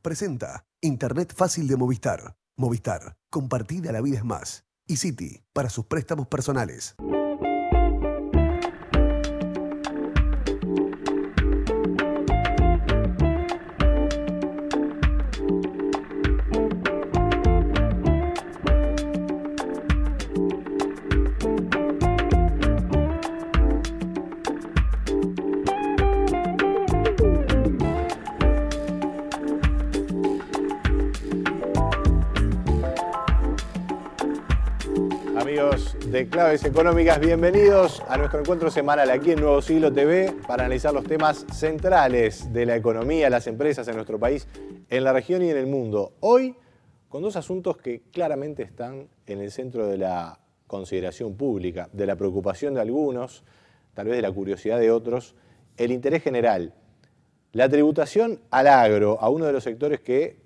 presenta Internet fácil de Movistar. Movistar, compartida la vida es más. Y Citi, para sus préstamos personales. Amigos de Claves Económicas, bienvenidos a nuestro encuentro semanal aquí en Nuevo Siglo TV para analizar los temas centrales de la economía, las empresas en nuestro país, en la región y en el mundo. Hoy con dos asuntos que claramente están en el centro de la consideración pública, de la preocupación de algunos, tal vez de la curiosidad de otros, el interés general, la tributación al agro, a uno de los sectores que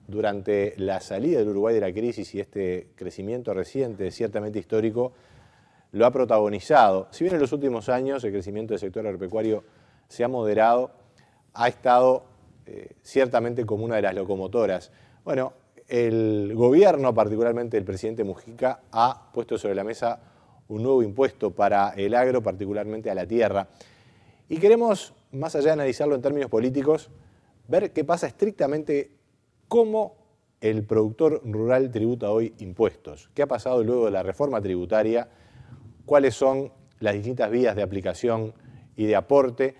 durante la salida del Uruguay de la crisis y este crecimiento reciente, ciertamente histórico, lo ha protagonizado. Si bien en los últimos años el crecimiento del sector agropecuario se ha moderado, ha estado ciertamente como una de las locomotoras. Bueno, el gobierno, particularmente el presidente Mujica, ha puesto sobre la mesa un nuevo impuesto para el agro, particularmente a la tierra. Y queremos, más allá de analizarlo en términos políticos, ver qué pasa estrictamente cómo el productor rural tributa hoy impuestos. ¿Qué ha pasado luego de la reforma tributaria? ¿Cuáles son las distintas vías de aplicación y de aporte?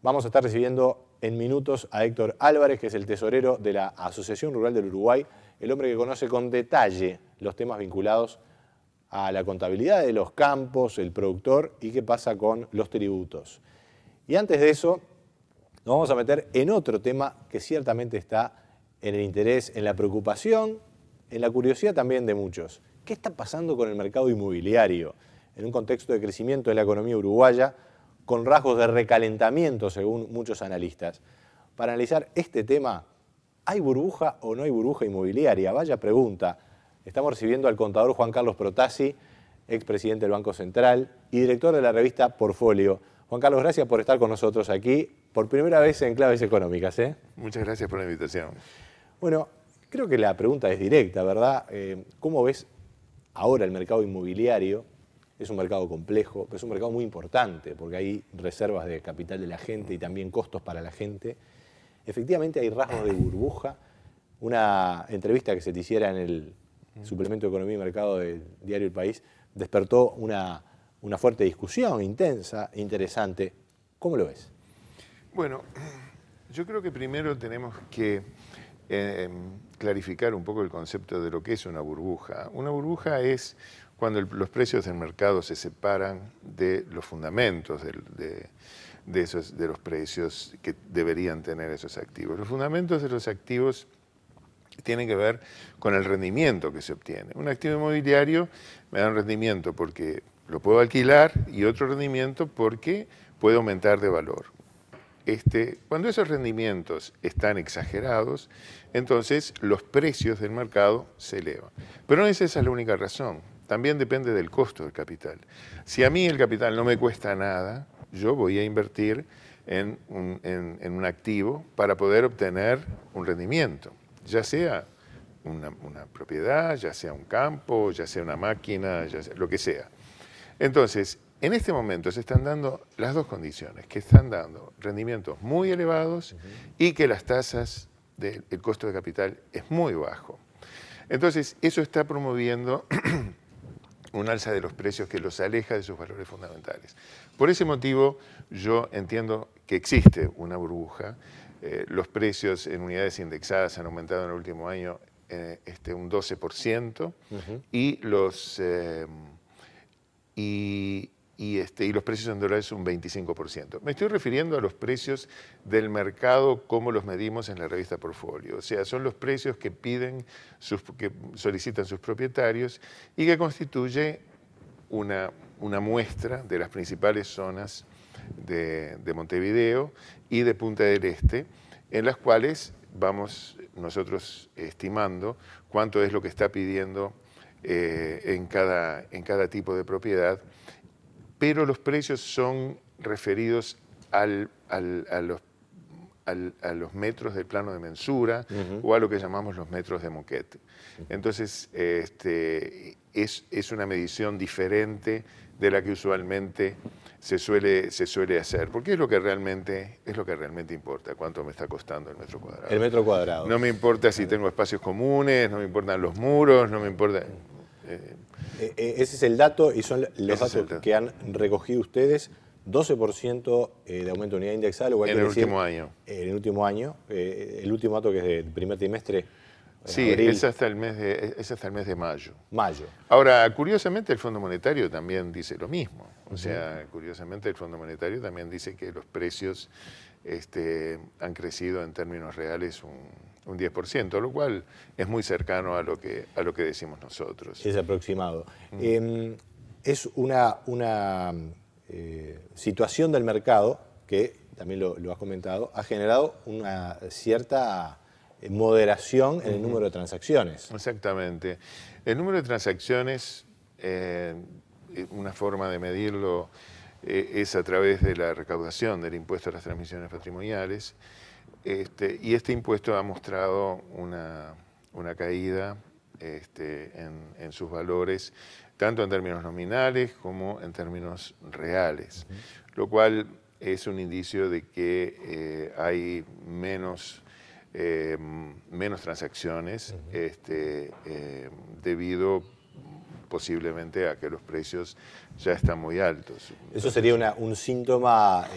Vamos a estar recibiendo en minutos a Héctor Álvarez, que es el tesorero de la Asociación Rural del Uruguay, el hombre que conoce con detalle los temas vinculados a la contabilidad de los campos, el productor y qué pasa con los tributos. Y antes de eso, nos vamos a meter en otro tema que ciertamente está en el interés, en la preocupación, en la curiosidad también de muchos. ¿Qué está pasando con el mercado inmobiliario en un contexto de crecimiento de la economía uruguaya con rasgos de recalentamiento según muchos analistas? Para analizar este tema, ¿hay burbuja o no hay burbuja inmobiliaria? Vaya pregunta. Estamos recibiendo al contador Juan Carlos Protassi, expresidente del Banco Central y director de la revista Portfolio. Juan Carlos, gracias por estar con nosotros aquí, por primera vez en Claves Económicas. Muchas gracias por la invitación. Bueno, creo que la pregunta es directa, ¿verdad? ¿Cómo ves ahora el mercado inmobiliario? Es un mercado complejo, pero es un mercado muy importante porque hay reservas de capital de la gente y también costos para la gente. Efectivamente hay rasgos de burbuja. Una entrevista que se te hiciera en el suplemento de Economía y Mercado del diario El País despertó una fuerte discusión, intensa, interesante. ¿Cómo lo ves? Bueno, yo creo que primero tenemos que clarificar un poco el concepto de lo que es una burbuja. Una burbuja es cuando los precios del mercado se separan de los fundamentos de los precios que deberían tener esos activos. Los fundamentos de los activos tienen que ver con el rendimiento que se obtiene. Un activo inmobiliario me da un rendimiento porque lo puedo alquilar y otro rendimiento porque puede aumentar de valor. Cuando esos rendimientos están exagerados, entonces los precios del mercado se elevan. Pero no es esa la única razón, también depende del costo del capital. Si a mí el capital no me cuesta nada, yo voy a invertir en un activo para poder obtener un rendimiento, ya sea una propiedad, ya sea un campo, ya sea una máquina, ya sea lo que sea. Entonces, en este momento se están dando las dos condiciones, que están dando rendimientos muy elevados y que las tasas del costo de capital es muy bajo. Entonces, eso está promoviendo un alza de los precios que los aleja de sus valores fundamentales. Por ese motivo, yo entiendo que existe una burbuja. Los precios en unidades indexadas han aumentado en el último año un 12% y los precios en dólares un 25%. Me estoy refiriendo a los precios del mercado como los medimos en la revista Portfolio. O sea, son los precios que que solicitan sus propietarios y que constituye una muestra de las principales zonas de Montevideo y de Punta del Este, en las cuales vamos nosotros estimando cuánto es lo que está pidiendo en cada tipo de propiedad, pero los precios son referidos a a los metros del plano de mensura o a lo que llamamos los metros de moquete. Entonces, es una medición diferente de la que usualmente se suele hacer, porque es lo que realmente importa, cuánto me está costando el metro cuadrado. El metro cuadrado. No me importa si tengo espacios comunes, no me importan los muros, no me importa... ese es el dato y son los datos que han recogido ustedes. 12% de aumento de unidad indexada, lo cual en el último año. En el último año. El último dato que es del primer trimestre. Sí, abril. es hasta el mes de mayo. Mayo. Ahora, curiosamente, el Fondo Monetario también dice lo mismo. O sea, curiosamente, el Fondo Monetario también dice que los precios han crecido en términos reales un 10%, lo cual es muy cercano a lo que decimos nosotros. Es aproximado. Es una situación del mercado que, también lo has comentado, ha generado una cierta moderación en el número de transacciones. Exactamente. El número de transacciones, una forma de medirlo es a través de la recaudación del impuesto a las transmisiones patrimoniales, y este impuesto ha mostrado una caída en sus valores, tanto en términos nominales como en términos reales, lo cual es un indicio de que hay menos transacciones debido posiblemente a que los precios ya están muy altos. Eso sería un síntoma,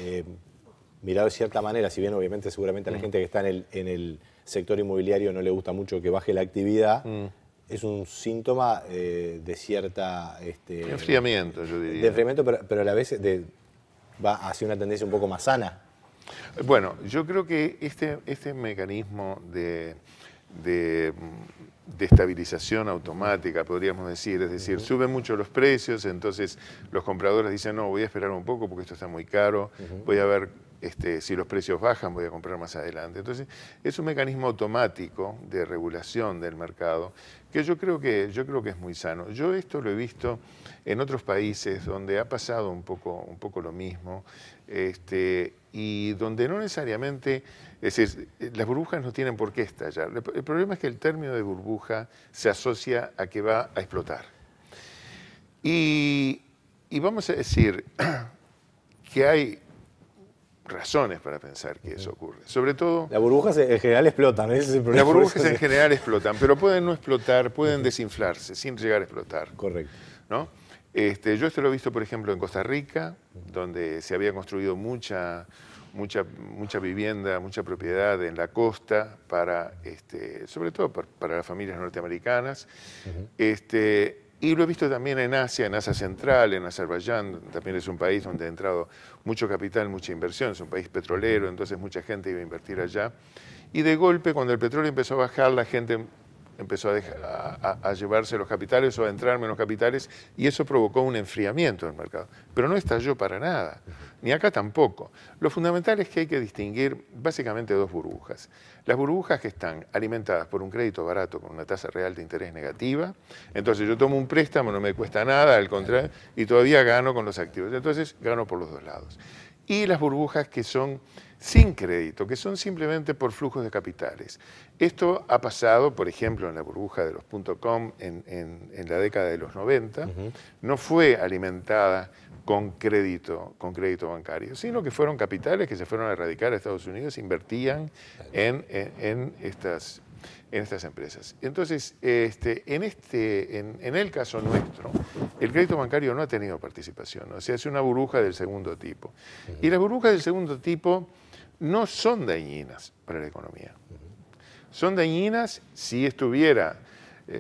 mirado de cierta manera, si bien obviamente seguramente a la gente que está en el sector inmobiliario no le gusta mucho que baje la actividad, es un síntoma de cierta... enfriamiento, yo diría. De enfriamiento, pero a la vez va hacia una tendencia un poco más sana. Bueno, yo creo que este mecanismo de estabilización automática, podríamos decir, es decir, suben mucho los precios, entonces los compradores dicen, no, voy a esperar un poco porque esto está muy caro, voy a ver si los precios bajan, voy a comprar más adelante. Entonces, es un mecanismo automático de regulación del mercado que yo creo que es muy sano. Yo esto lo he visto en otros países donde ha pasado un poco lo mismo, y donde no necesariamente, es decir, las burbujas no tienen por qué estallar. El problema es que el término de burbuja se asocia a que va a explotar. Y vamos a decir que hay razones para pensar que eso ocurre. Sobre todo... Las burbujas en general explotan, ese es el problema. Las burbujas en general explotan, pero pueden no explotar, pueden desinflarse sin llegar a explotar. Correcto. ¿No? Yo esto lo he visto, por ejemplo, en Costa Rica, donde se había construido mucha vivienda, mucha propiedad en la costa, sobre todo para las familias norteamericanas. Y lo he visto también en Asia Central, en Azerbaiyán, también es un país donde ha entrado mucho capital, mucha inversión, es un país petrolero, entonces mucha gente iba a invertir allá. Y de golpe, cuando el petróleo empezó a bajar, la gente empezó a llevarse los capitales o a entrar menos capitales, y eso provocó un enfriamiento del mercado. Pero no estalló para nada, ni acá tampoco. Lo fundamental es que hay que distinguir básicamente dos burbujas. Las burbujas que están alimentadas por un crédito barato con una tasa real de interés negativa, entonces yo tomo un préstamo, no me cuesta nada, al contrario, y todavía gano con los activos. Entonces gano por los dos lados. Y las burbujas que son sin crédito, que son simplemente por flujos de capitales. Esto ha pasado, por ejemplo, en la burbuja de los .com en la década de los 90, no fue alimentada con crédito bancario, sino que fueron capitales que se fueron a radicar a Estados Unidos, invertían en estas empresas. Entonces, en el caso nuestro, el crédito bancario no ha tenido participación, o sea, es una burbuja del segundo tipo. Y las burbujas del segundo tipo no son dañinas para la economía. Son dañinas si estuviera,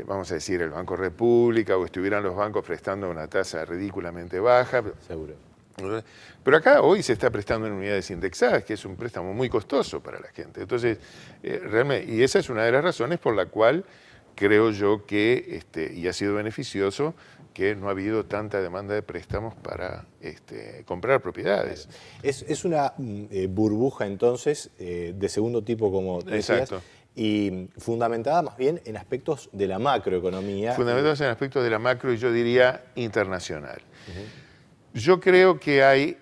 vamos a decir, el Banco República o estuvieran los bancos prestando una tasa ridículamente baja. Seguro. Pero acá hoy se está prestando en unidades indexadas, que es un préstamo muy costoso para la gente. Entonces, realmente, y esa es una de las razones por la cual creo yo que, y ha sido beneficioso, que no ha habido tanta demanda de préstamos para comprar propiedades. Es una burbuja entonces de segundo tipo, como decías. Exacto. Y fundamentada más bien en aspectos de la macroeconomía. Fundamentados en aspectos de la macro y yo diría internacional. Yo creo que hay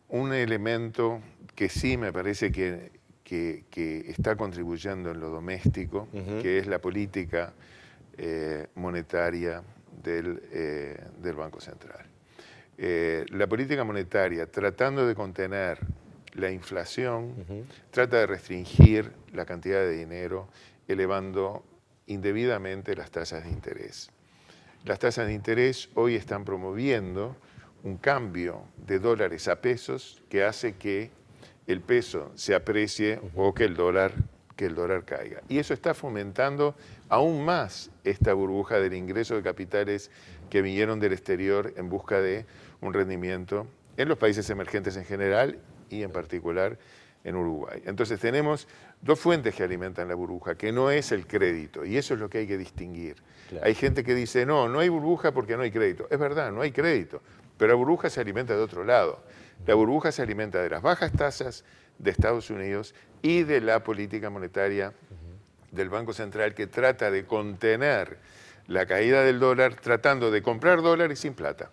un elemento que sí me parece que que está contribuyendo en lo doméstico, que es la política monetaria del Banco Central. La política monetaria, tratando de contener la inflación, trata de restringir la cantidad de dinero, elevando indebidamente las tasas de interés. Las tasas de interés hoy están promoviendo un cambio de dólares a pesos que hace que el peso se aprecie o que el dólar caiga. Y eso está fomentando aún más esta burbuja del ingreso de capitales que vinieron del exterior en busca de un rendimiento en los países emergentes en general y en particular en Uruguay. Entonces tenemos dos fuentes que alimentan la burbuja, que no es el crédito, y eso es lo que hay que distinguir. Claro. Hay gente que dice, no hay burbuja porque no hay crédito. Es verdad, no hay crédito, pero la burbuja se alimenta de otro lado. La burbuja se alimenta de las bajas tasas de Estados Unidos y de la política monetaria del Banco Central, que trata de contener la caída del dólar tratando de comprar dólares sin plata.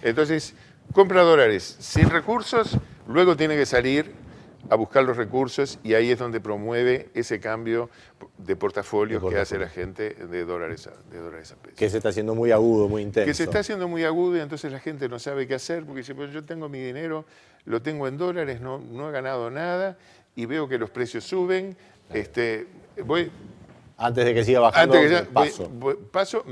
Entonces, compra dólares sin recursos, luego tiene que salir a buscar los recursos y ahí es donde promueve ese cambio de portafolios que hace la gente de dólares a pesos. Que se está haciendo muy agudo, muy intenso. Que se está haciendo muy agudo y entonces la gente no sabe qué hacer porque dice, pues yo tengo mi dinero, lo tengo en dólares, no he ganado nada y veo que los precios suben, antes de que siga bajando, paso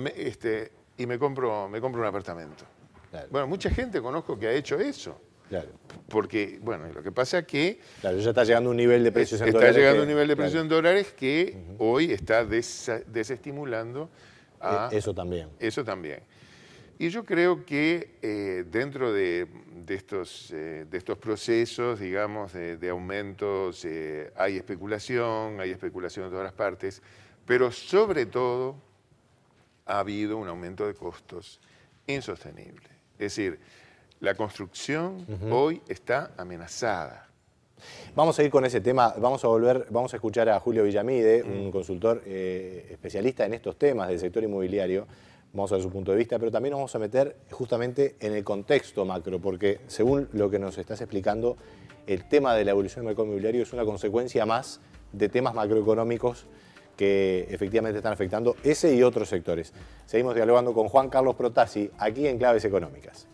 y me compro un apartamento. Claro. Bueno, mucha gente conozco que ha hecho eso. Claro. Porque, bueno, lo que pasa es que... Claro, ya está llegando a un nivel de precios en dólares. Está llegando a un nivel de precios en dólares que hoy está desestimulando a... Eso también. Eso también. Y yo creo que dentro de estos procesos, digamos, de aumentos, hay especulación en todas las partes, pero sobre todo ha habido un aumento de costos insostenible. Es decir, la construcción hoy está amenazada. Vamos a ir con ese tema, vamos a escuchar a Julio Villamide, un consultor especialista en estos temas del sector inmobiliario. Vamos a ver su punto de vista, pero también nos vamos a meter justamente en el contexto macro, porque según lo que nos estás explicando, el tema de la evolución del mercado inmobiliario es una consecuencia más de temas macroeconómicos que efectivamente están afectando ese y otros sectores. Seguimos dialogando con Juan Carlos Protasi, aquí en Claves Económicas.